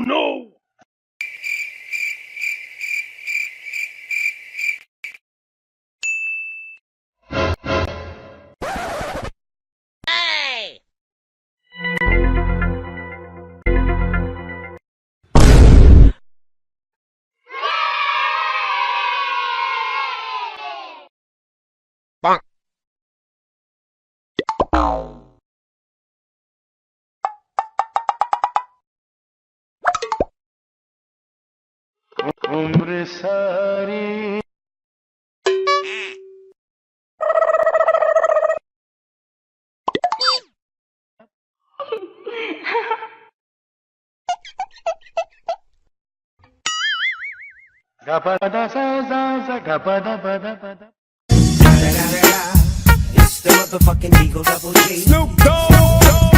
no! Hey! Bonk. उम्र सारी gapada sa sa sa gapada pada pada. It's the motherfucking Eagle Double G. Snoop Dogg.